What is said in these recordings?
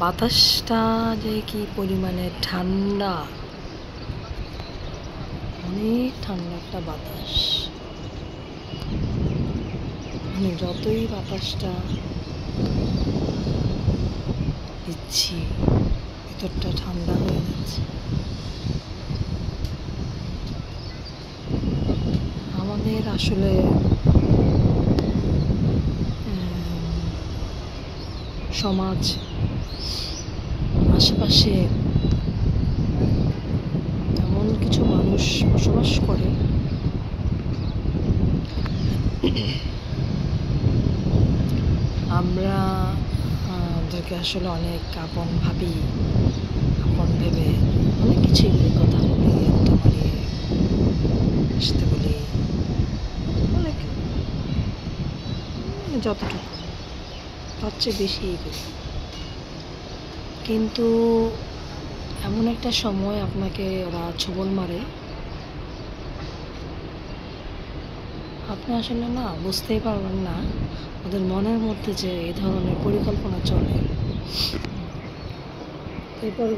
বাতাসটা যে কি পরিমাণে ঠান্ডা, অনেক ঠান্ডা একটা বাতাস। মানে যতই বাতাসটা দিচ্ছি ভিতরটা ঠান্ডা হয়ে যাচ্ছে। আমাদের আসলে সমাজ, আশেপাশে এমন কিছু মানুষ বসবাস করে আমরা ওদেরকে আসলে অনেক আপন ভাবি, আপন ভেবে অনেক কিছুই বলি, কথা বলি, আড্ডা মারি, আসতে বলি, অনেক যতটুকু তার চেয়ে বেশিই করি। কিন্তু এমন একটা সময় আপনাকে ওরা ছোবল মারে, আপনি আসলে না বুঝতেই পারবেন না ওদের মনের মধ্যে যে এই ধরনের পরিকল্পনা চলে, এরপর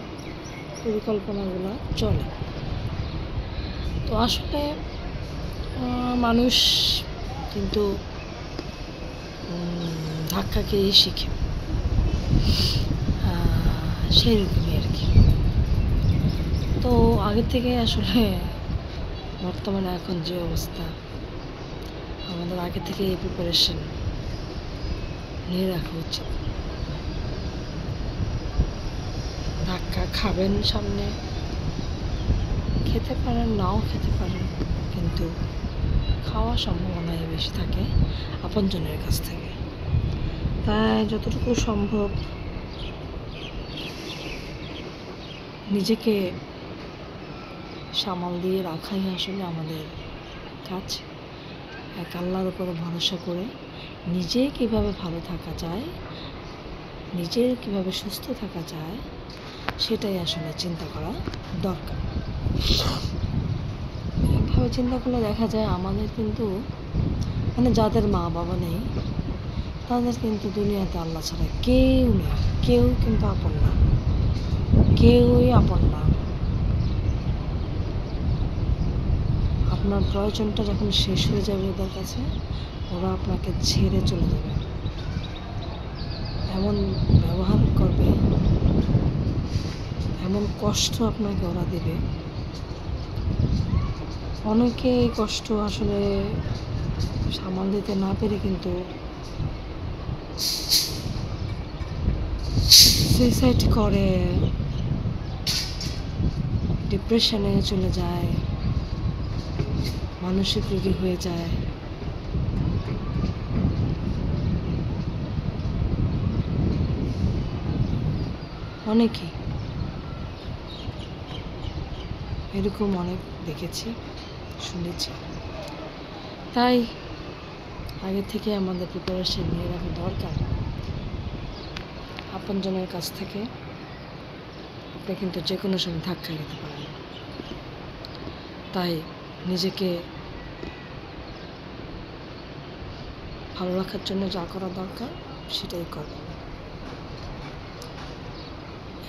পরিকল্পনাগুলো চলে। তো আসলে মানুষ কিন্তু ধাক্কা খেয়েই শিখে, সেই রকমই আর কি। তো আগে থেকে আসলে বর্তমানে এখন যে অবস্থা, আমাদের আগে থেকে এই প্রিপারেশন নিয়ে রাখা উচিত। ধাক্কা খাবেন সামনে, খেতে পারেন, নাও খেতে পারেন, কিন্তু খাওয়ার সম্ভাবনাই বেশি থাকে আপনজনের কাছ থেকে। তাই যতটুকু সম্ভব নিজেকে সামাল দিয়ে রাখাই আসলে আমাদের কাজ। এক আল্লাহর উপরে ভরসা করে নিজে কিভাবে ভালো থাকা যায়, নিজের কিভাবে সুস্থ থাকা যায়, সেটাই আসলে চিন্তা করা দরকার। এইভাবে চিন্তা করলে দেখা যায় আমাদের কিন্তু মানে যাদের মা বাবা নেই তাদের কিন্তু দুনিয়াতে আল্লাহ ছাড়া কেউ নেই, কেউ কিন্তু আপন না, কেউই আপন না। আপনার প্রয়োজনটা যখন শেষ হয়ে যাবে ওদের কাছে, ওরা আপনাকে ছেড়ে চলে যাবে, এমন ব্যবহার করবে, এমন কষ্ট আপনাকে ওরা দেবে। অনেকে এই কষ্ট আসলে সামাল দিতে না পেরে কিন্তু সুইসাইড করে, ডিপ্রেশনে চলে যায়, মানসিক রোগী হয়ে যায়। অনেকেই এরকম অনেক দেখেছি, শুনেছি। তাই আগে থেকে আমাদের প্রিপারেশন নিয়ে রাখা দরকার। আপনজনের কাছ থেকে আপনি কিন্তু যে কোনো সময় ধাক্কা খেতে পারেন। তাই নিজেকে ভালো রাখার জন্য যা করা দরকার সেটাই করবেন।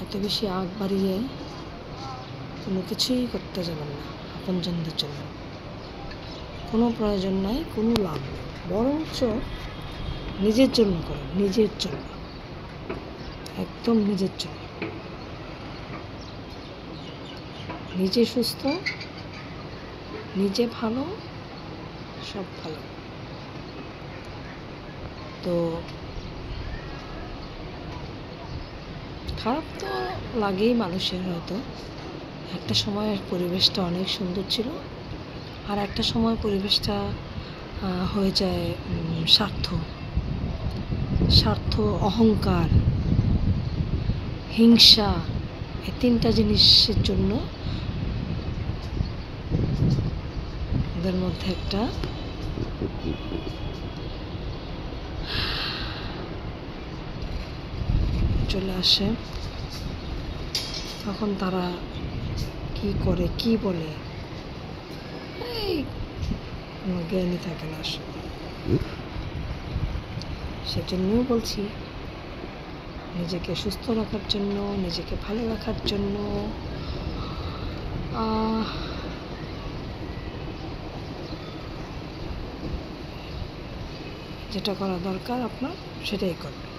এত বেশি আগ বাড়িয়ে কোনো কিছুই করতে যাবেন না আপনজনদের জন্য, কোনো প্রয়োজন নাই, কোনো লাভ নেই। বরঞ্চ নিজের জন্য করুন, নিজের জন্য, একদম নিজের জন্য। নিজে সুস্থ, নিজে ভালো, সব ভালো। তো খারাপ তো লাগেই মানুষের, হয়তো একটা সময় পরিবেশটা অনেক সুন্দর ছিল, আর একটা সময় পরিবেশটা হয়ে যায় স্বার্থ, অহংকার, হিংসা, এই তিনটা জিনিসের জন্য ওদের মধ্যে একটা চলে আসে। তখন তারা কি করে, কি বলে, এই কোনো জ্ঞানই থাকে না আসলে। সেজন্যও বলছি নিজেকে সুস্থ রাখার জন্য, নিজেকে ভালো রাখার জন্য যেটা করা দরকার আপনার সেটাই করবেন।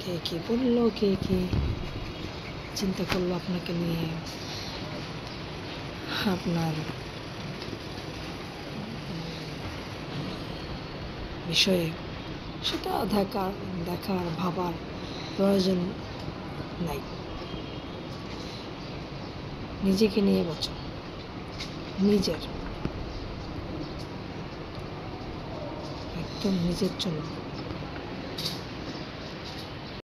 কে কী বললো, কে কী চিন্তা করলো আপনাকে নিয়ে, আপনার বিষয়ে, সেটা দেখার ভাবার প্রয়োজন নাই। নিজেকে নিয়ে বাঁচো, নিজের একদম নিজের জন্য।